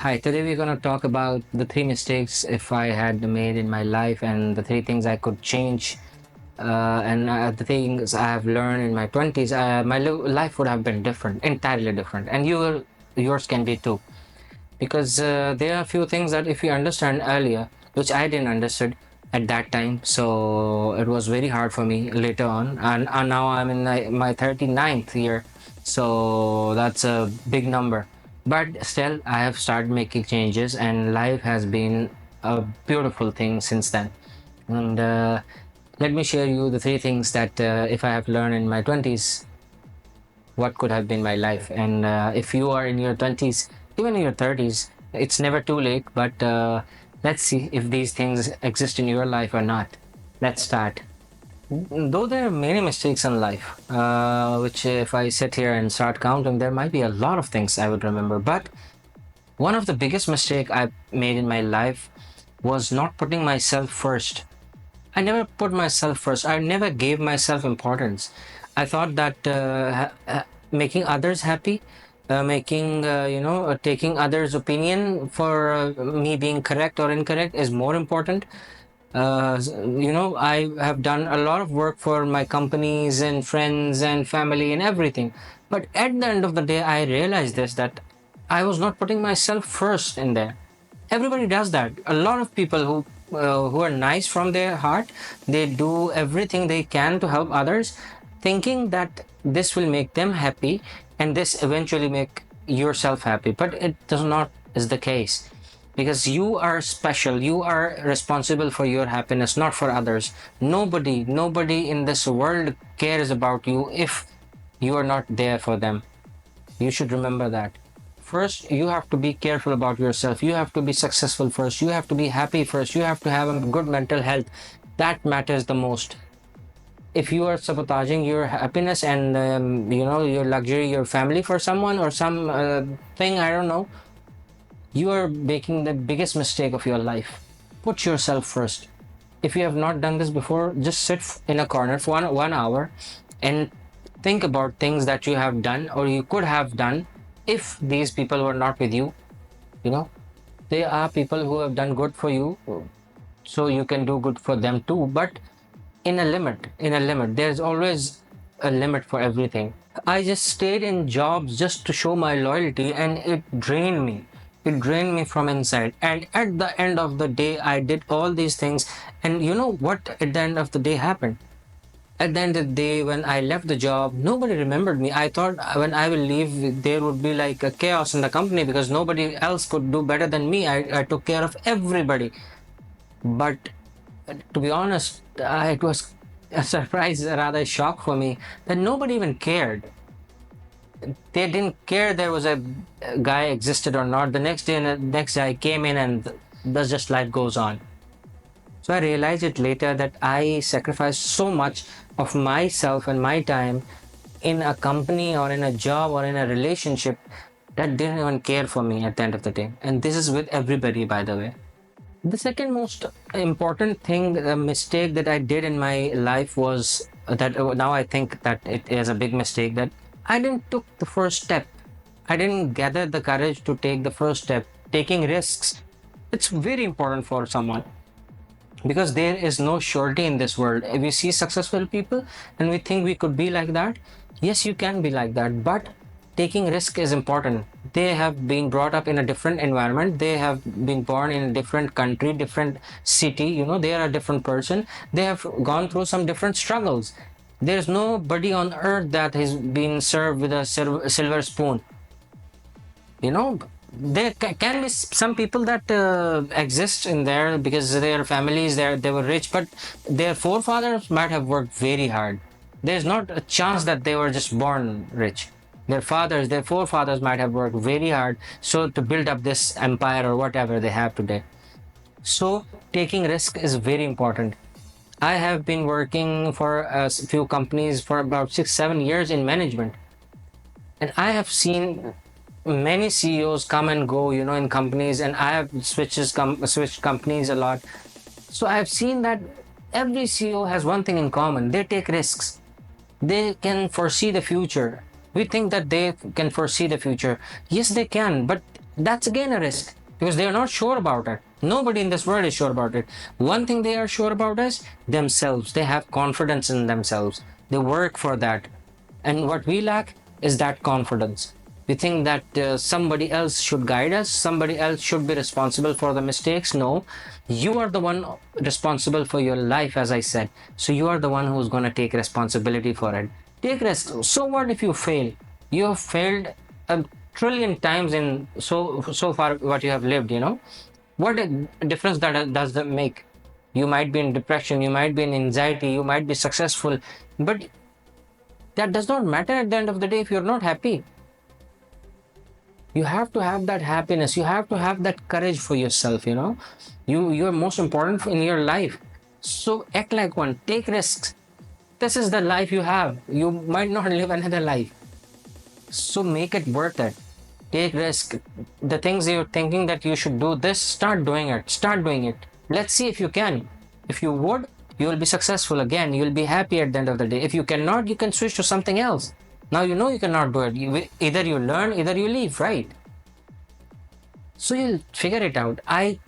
Hi, today we're going to talk about the three mistakes if I had made in my life and the three things I could change and the things I have learned in my 20s. My life would have been different, entirely different. And yours can be too. Because there are a few things that if you understand earlier, which I didn't understood at that time. So it was very hard for me later on. And now I'm in my 39th year. So that's a big number, but still I have started making changes and life has been a beautiful thing since then. And let me share you the three things that if I have learned in my 20s, what could have been my life. And if you are in your 20s, even in your 30s, it's never too late, but let's see if these things exist in your life or not. Let's start. Though there are many mistakes in life, which if I sit here and start counting, there might be a lot of things I would remember. But one of the biggest mistake I made in my life was not putting myself first. I never put myself first. I never gave myself importance. I thought that making others happy, taking others' opinion for me being correct or incorrect is more important. I have done a lot of work for my companies and friends and family and everything. But at the end of the day, I realized this that I was not putting myself first in there. Everybody does that. A lot of people who are nice from their heart, they do everything they can to help others, thinking that this will make them happy and this eventually make yourself happy. But it does not is the case, because you are special, you are responsible for your happiness, not for others. Nobody in this world cares about you if you are not there for them. You should remember that. First, you have to be careful about yourself. You have to be successful first. You have to be happy first. You have to have a good mental health. That matters the most. If you are sabotaging your happiness and your luxury, your family for someone or some thing, I don't know, you are making the biggest mistake of your life. Put yourself first. If you have not done this before, just sit in a corner for one hour and think about things that you have done or you could have done if these people were not with you. You know, there are people who have done good for you, so you can do good for them too, but in a limit. There's always a limit for everything. I just stayed in jobs just to show my loyalty, and it drained me from inside. And at the end of the day, I did all these things, and you know what at the end of the day happened? At the end of the day, when I left the job, nobody remembered me. I thought when I will leave, there would be like a chaos in the company because nobody else could do better than me. I took care of everybody. But to be honest, it was a surprise, rather a shock for me that nobody even cared. They didn't care there was a guy existed or not. The next day, and the next day I came in, and that's just life goes on. So I realized it later that I sacrificed so much of myself and my time in a company or in a job or in a relationship that didn't even care for me at the end of the day. And this is with everybody, by the way. The second most important thing, a mistake that I did in my life was that now I think that it is a big mistake that I didn't took the first step. I didn't gather the courage to take the first step. Taking risks, it's very important for someone because there is no surety in this world. If we see successful people and we think we could be like that, yes, you can be like that, but taking risk is important. They have been brought up in a different environment, they have been born in a different country, different city, they are a different person, they have gone through some different struggles. There's nobody on earth that has been served with a silver spoon. you know there can be some people that exist in there because their families they were rich, but their forefathers might have worked very hard. There's not a chance that they were just born rich. Their forefathers might have worked very hard so to build up this empire or whatever they have today. So taking risk is very important. I have been working for a few companies for about 6 7 years in management, and I have seen many CEOs come and go, in companies, and I have switched companies a lot. So I have seen that every CEO has one thing in common: they take risks. They can foresee the future. We think that they can foresee the future. Yes, they can, but That's again a risk because they are not sure about it. Nobody in this world is sure about it. One thing they are sure about is themselves. They have confidence in themselves. They work for that. And what we lack is that confidence. We think that somebody else should guide us, somebody else should be responsible for the mistakes. No, you are the one responsible for your life, as I said. So you are the one who's going to take responsibility for it. Take risk. So what if you fail? You have failed a trillion times in so far what you have lived, you know. What a difference that does that make? You might be in depression, you might be in anxiety, you might be successful, but that does not matter at the end of the day if you're not happy. You have to have that happiness, you have to have that courage for yourself, you know. You're most important in your life. So act like one, take risks. This is the life you have. You might not live another life. So make it worth it. Take risk. The things you're thinking that you should do this, start doing it. Start doing it. Let's see if you can. If you would, you will be successful again. You'll be happy at the end of the day. If you cannot, you can switch to something else. Now you know you cannot do it. Either you learn, either you leave, right? So you'll figure it out. I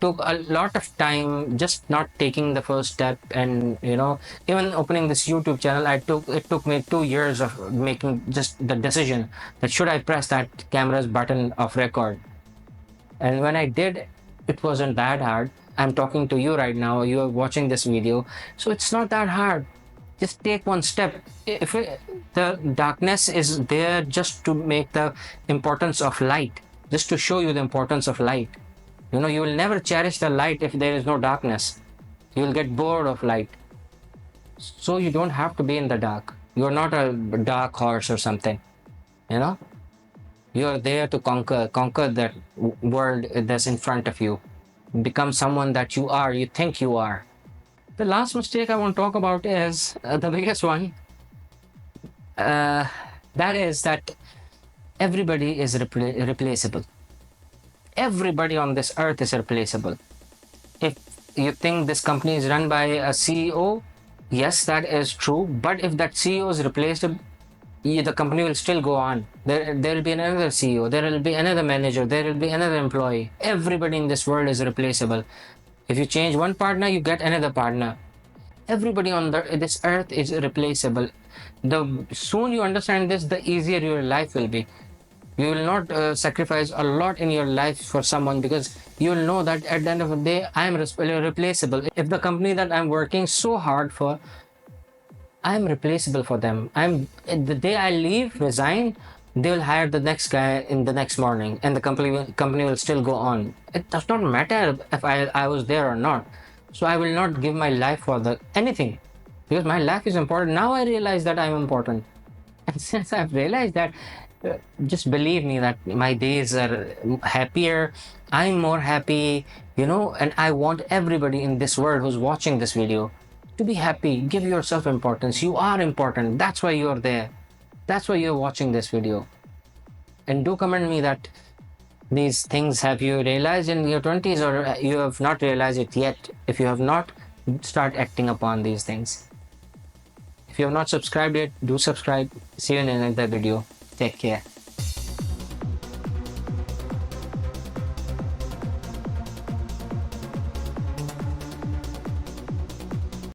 took a lot of time just not taking the first step, and you know, even opening this YouTube channel, it took me 2 years of making just the decision that should I press that camera's button of record. And when I did, it wasn't that hard. I'm talking to you right now, you are watching this video, so it's not that hard. Just take one step. If the darkness is there just to make the importance of light, just to show you the importance of light. You know, you will never cherish the light if there is no darkness. You will get bored of light. So you don't have to be in the dark. You're not a dark horse or something. You know, you're there to conquer that world that's in front of you. Become someone that you are, you think you are. The last mistake I want to talk about is the biggest one. That is that everybody is replaceable. Everybody on this earth is replaceable. If you think this company is run by a CEO, yes, that is true. But if that CEO is replaced, the company will still go on. There will be another CEO, there will be another manager, there will be another employee. Everybody in this world is replaceable. If you change one partner, you get another partner. Everybody on this earth is replaceable. The soon you understand this, the easier your life will be. You will not sacrifice a lot in your life for someone, because you will know that at the end of the day, I am replaceable. If the company that I'm working so hard for, I am replaceable for them. The day I leave, resign, they will hire the next guy in the next morning, and the company will still go on. It does not matter if I was there or not. So I will not give my life for anything, because my life is important. Now I realize that I'm important. And since I've realized that, just believe me that my days are happier. I'm more happy, you know, and I want everybody in this world who's watching this video to be happy. Give yourself importance. You are important. That's why you're there. That's why you're watching this video. And do comment me that these things have you realized in your 20s, or you have not realized it yet. If you have not, start acting upon these things. If you have not subscribed yet, do subscribe. See you in another video. Take care.